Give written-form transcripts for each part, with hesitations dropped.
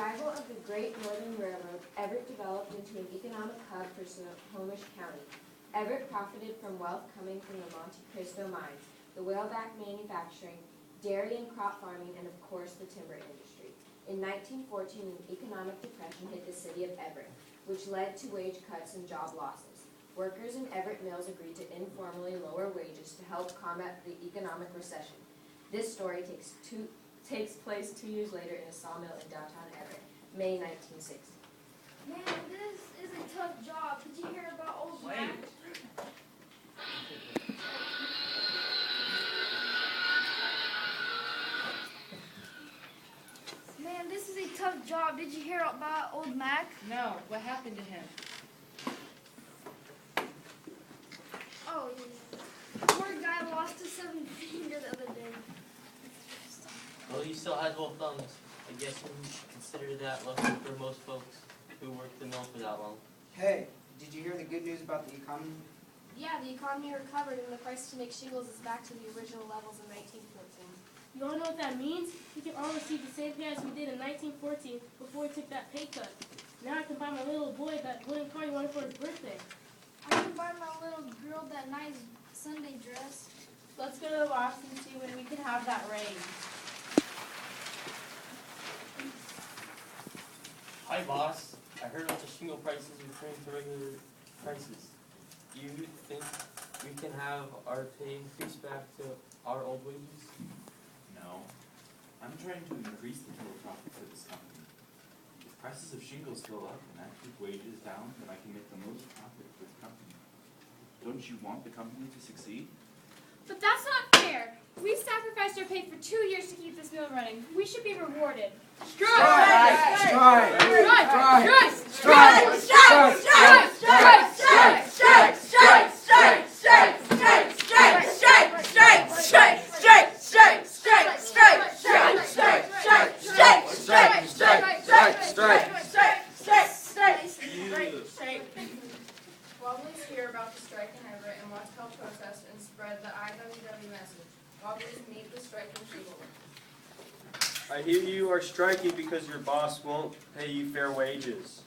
arrival of the Great Northern Railroad, Everett developed into an economic hub for Snohomish County. Everett profited from wealth coming from the Monte Cristo mines, the whaleback manufacturing, dairy and crop farming, and of course the timber industry. In 1914, an economic depression hit the city of Everett, which led to wage cuts and job losses. Workers in Everett mills agreed to informally lower wages to help combat the economic recession. This story takes place 2 years later in a sawmill in downtown Everett, May 1960. Man, this is a tough job. Did you hear about old Mac? Man, this is a tough job. Did you hear about old Mac? No, what happened to him? Oh, yeah. Poor guy lost his 7th finger the other day. Well, he still has both thumbs. I guess we should consider that lucky for most folks who worked the mill for that long. Hey, did you hear the good news about the economy? Yeah, the economy recovered and the price to make shingles is back to the original levels in 1914. You all know what that means? We can all receive the same pay as we did in 1914 before we took that pay cut. Now I can buy my little boy that wooden car he wanted for his birthday. I can buy my little girl that nice Sunday dress. Let's go to the boss and see when we can have that raise. Hi, boss. I heard about the shingle prices returning to regular prices. Do you think we can have our pay increased back to our old wages? No. I'm trying to increase the total profit for this company. If prices of shingles go up and I keep wages down, then I can make the most profit for the company. Don't you want the company to succeed? But that's not fair. We sacrificed our pay for 2 years to keep this mill running. We should be rewarded. Wobblies hear about the strike in Everett and want to help protest and spread the IWW message. Wobblies meet the striking people. I hear you are striking because your boss won't pay you fair wages.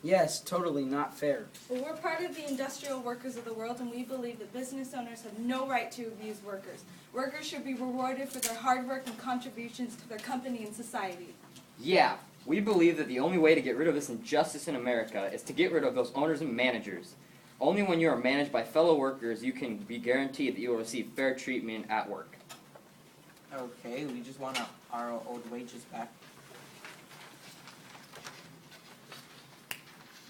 Yes, totally not fair. Well, we're part of the industrial workers of the world, and we believe that business owners have no right to abuse workers. Workers should be rewarded for their hard work and contributions to their company and society. Yeah, we believe that the only way to get rid of this injustice in America is to get rid of those owners and managers. Only when you are managed by fellow workers you can be guaranteed that you will receive fair treatment at work. Okay, we just want our old wages back.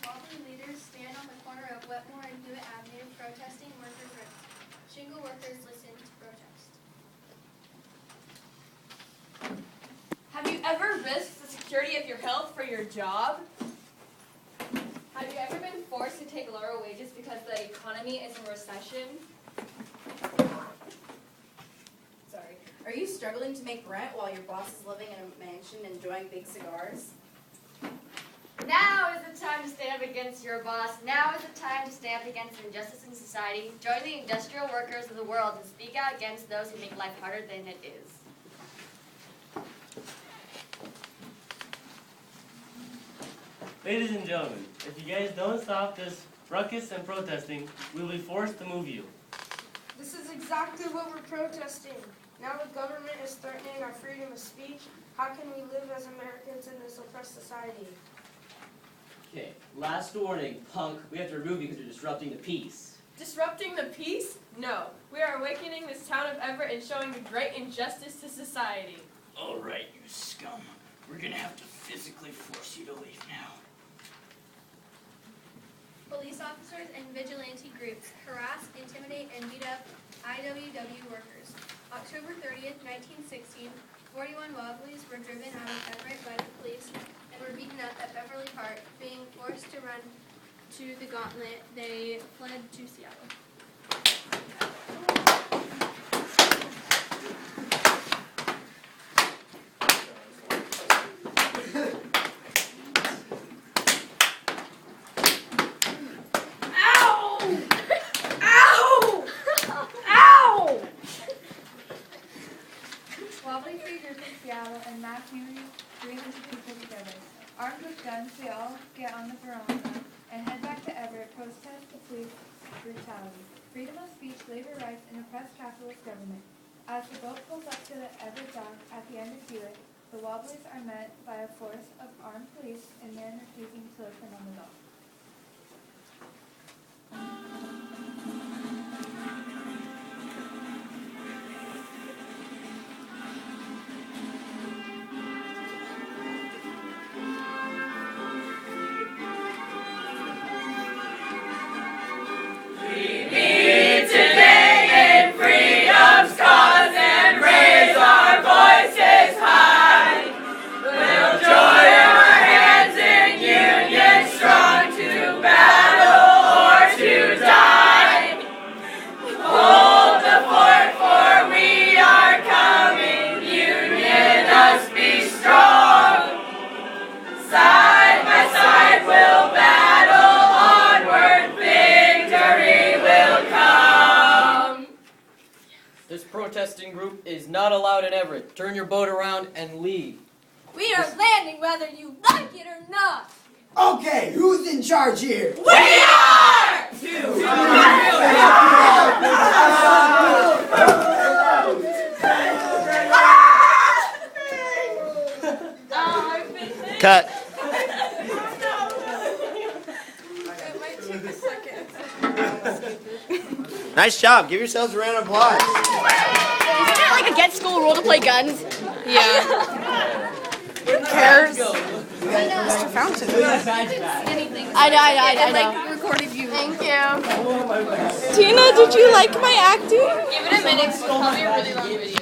Wobbly leaders stand on the corner of Wetmore and Hewitt Avenue protesting workers' rights. Shingle workers listen to protest. Have you ever risked the security of your health for your job? Have you ever been forced to take lower wages because the economy is in recession? Sorry. Are you struggling to make rent while your boss is living in a mansion enjoying big cigars? Now is the time to stand up against your boss. Now is the time to stand up against injustice in society. Join the industrial workers of the world and speak out against those who make life harder than it is. Ladies and gentlemen, if you guys don't stop this ruckus and protesting, we'll be forced to move you. This is exactly what we're protesting. Now the government is threatening our freedom of speech. How can we live as Americans in this oppressed society? Okay, last warning, punk. We have to remove you because you're disrupting the peace. Disrupting the peace? No. We are awakening this town of Everett and showing the great injustice to society. All right, you scum. We're gonna have to physically force you to leave now. Police officers and vigilante groups harass, intimidate, and beat up IWW workers. October 30th, 1916, 41 Wobblies were driven out of Everett by the police and were beaten up at Beverly Park. Being forced to run to the gauntlet, they fled to Seattle. Ow! Ow! Ow! Seattle and mass nearly 300 people together. Armed with guns, we all get on the barometer and head back to Everett, protest the police brutality. Freedom of speech, labor rights, and oppressed capitalist government. As the boat pulls up to the Everett dock at the end of Hewitt, the Wobblies are met by a force of armed police and men refusing to let them on the dock. This protesting group is not allowed in Everett. Turn your boat around and leave. We are landing whether you like it or not. Okay, who's in charge here? We are! Cut. Nice job. Give yourselves a round of applause. Isn't it like against school rule to play guns? Yeah. Who cares? Mr. Fountain. I know. Like recording you. Thank you. Tina, did you like my acting? Give it a minute. It's probably a really long video.